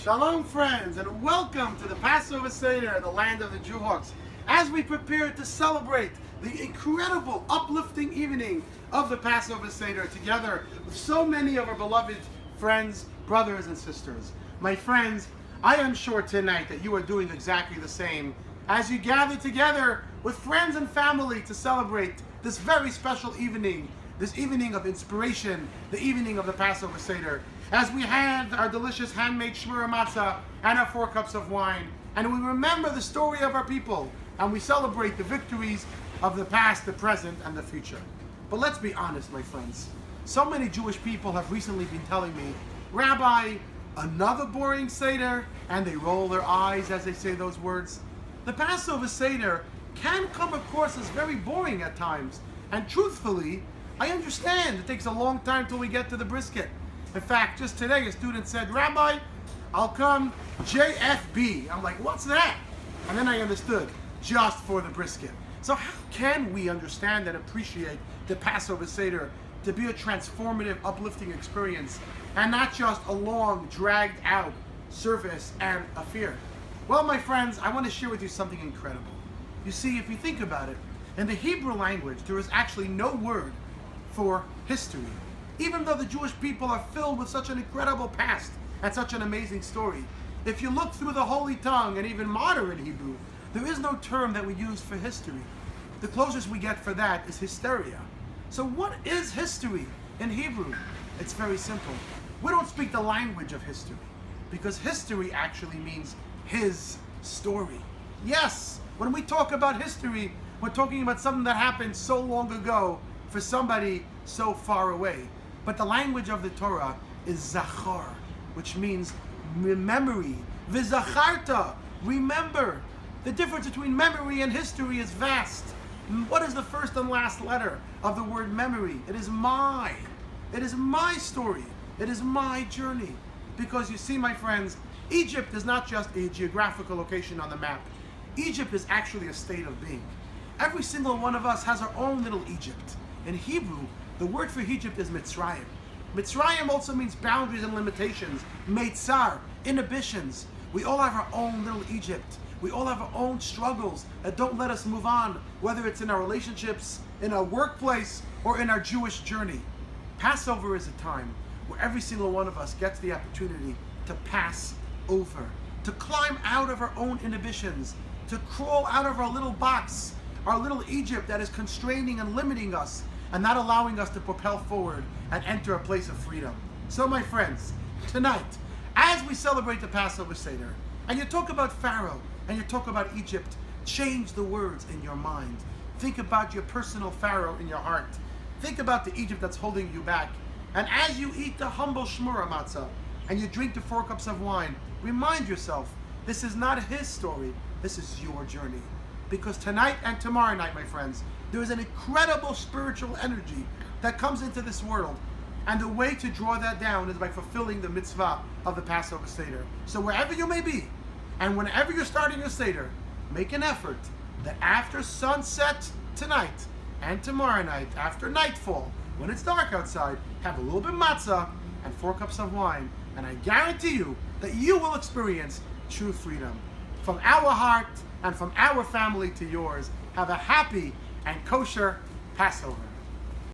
Shalom, friends, and welcome to the Passover Seder, the land of the Jewhawks, as we prepare to celebrate the incredible, uplifting evening of the Passover Seder together with so many of our beloved friends, brothers, and sisters. My friends, I am sure tonight that you are doing exactly the same as you gather together with friends and family to celebrate this very special evening, this evening of inspiration, the evening of the Passover Seder, as we had our delicious handmade shmura matzah and our 4 cups of wine, and we remember the story of our people, and we celebrate the victories of the past, the present, and the future. But let's be honest, my friends. So many Jewish people have recently been telling me, Rabbi, another boring Seder, and they roll their eyes as they say those words. The Passover Seder can come across as very boring at times, and truthfully, I understand it takes a long time till we get to the brisket. In fact, just today a student said, Rabbi, I'll come JFB. I'm like, what's that? And then I understood, just for the brisket. So how can we understand and appreciate the Passover Seder to be a transformative, uplifting experience and not just a long, dragged out service and affair? Well, my friends, I want to share with you something incredible. You see, if you think about it, in the Hebrew language, there is actually no word for history. Even though the Jewish people are filled with such an incredible past and such an amazing story, if you look through the Holy Tongue and even modern Hebrew, there is no term that we use for history. The closest we get for that is hysteria. So what is history in Hebrew? It's very simple. We don't speak the language of history because history actually means his story. Yes, when we talk about history, we're talking about something that happened so long ago for somebody so far away. But the language of the Torah is zachar, which means memory. V'zacharta, remember. The difference between memory and history is vast. What is the first and last letter of the word memory? It is my. It is my story. It is my journey. Because you see, my friends, Egypt is not just a geographical location on the map. Egypt is actually a state of being. Every single one of us has our own little Egypt. In Hebrew, the word for Egypt is Mitzrayim. Mitzrayim also means boundaries and limitations, Meitzar, inhibitions. We all have our own little Egypt. We all have our own struggles that don't let us move on, whether it's in our relationships, in our workplace, or in our Jewish journey. Passover is a time where every single one of us gets the opportunity to pass over, to climb out of our own inhibitions, to crawl out of our little box, our little Egypt that is constraining and limiting us, and not allowing us to propel forward and enter a place of freedom. So my friends, tonight, as we celebrate the Passover Seder, and you talk about Pharaoh, and you talk about Egypt, change the words in your mind. Think about your personal Pharaoh in your heart. Think about the Egypt that's holding you back. And as you eat the humble shmura matzah, and you drink the 4 cups of wine, remind yourself, this is not his story, this is your journey. Because tonight and tomorrow night, my friends, there is an incredible spiritual energy that comes into this world. And the way to draw that down is by fulfilling the mitzvah of the Passover Seder. So wherever you may be, and whenever you're starting your Seder, make an effort that after sunset tonight and tomorrow night, after nightfall, when it's dark outside, have a little bit of matzah and 4 cups of wine. And I guarantee you that you will experience true freedom. From our heart and from our family to yours, have a happy and kosher Passover.